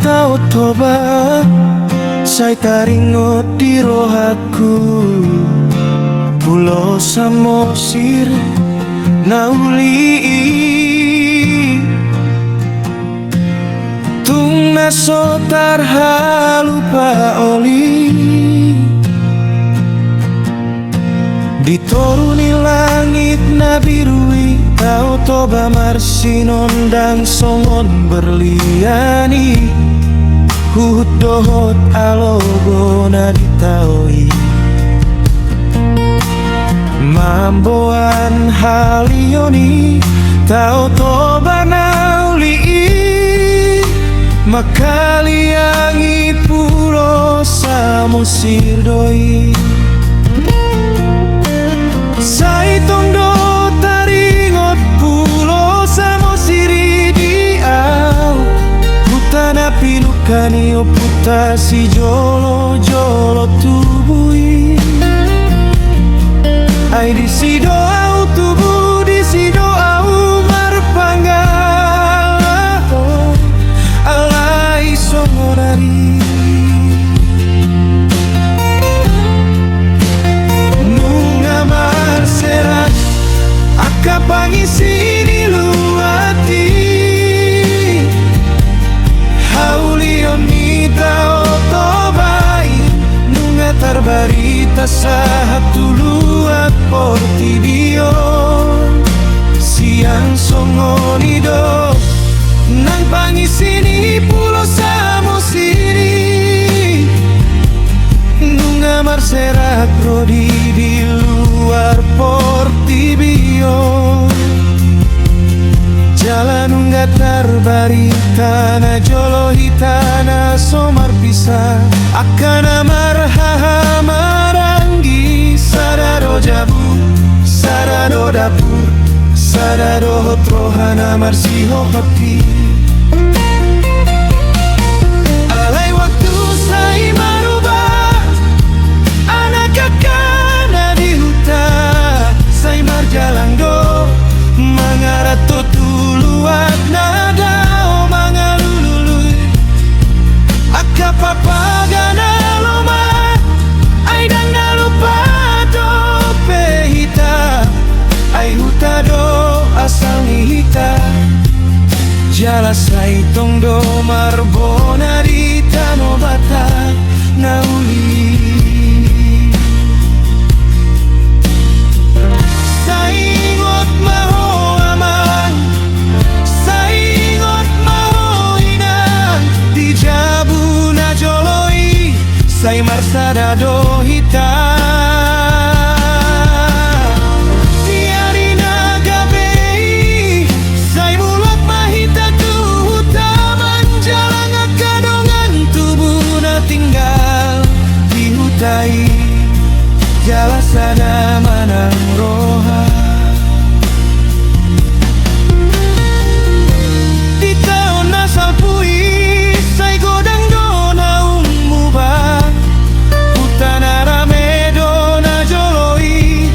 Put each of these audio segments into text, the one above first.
tau toba sai taringot di rohatku Pulau Samosir nauli tung nasotar halupa oli dituruni langit nabirui tau toba marsinon dan songon berliani hut dohot alogona ditaui mamboan halioni tau toba nauli makaliangi Pulau Samosir doi sai tondo taringot Pulau Samosir diau putana pilukani o puta si jolo jolo tubui ai di si doau tubuh di si doau marpanggal alai songorari serat aka pangisi di luati haulion nita otobai nunga tarbarita satu luat portibio siang songonido nang pangisi ni Pulau Samosir nunga marserat prodi di luar Portibio jalan nunga tarbarita na jolo hitana somar pisah akan amar marangi sadaro jabu sadaro dapur sadaro hotrohana marsiho hati alai waktu sai marubah anak kakana di hutan sai marjalang do mangarato tuluat nada o mangalulului akka papagana loma ai dan lupa do pehita ai hutado asal nihita jala sai tongdo marbona di tanobata nauli saingot maho aman saingot maho inang di jabu na joloi sai marsada do hitam tiari naga bei sai mulut mahita tu hutaman jalan akadongan tubuh na tinggal di hutai jala sana manang roha di tahun asal pui sai godang dona umuba putana rame dona joloi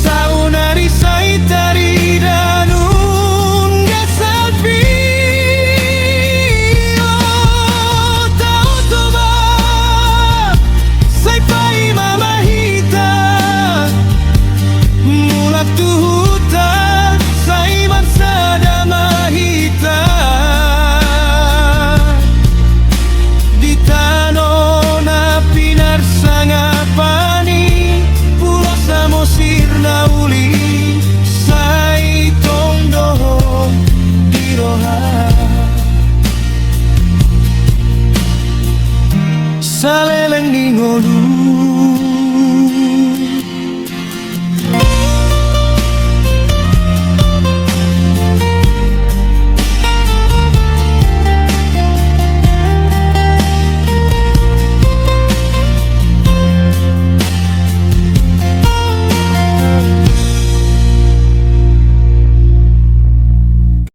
saunari sai tari danun gasalpi oh tau toba sai pai mama hita mulat tu hutan sai mansada mahita di tanona pinar sangapani Pulau Samosir nauli sai tondo di roha saleleng ningo dulu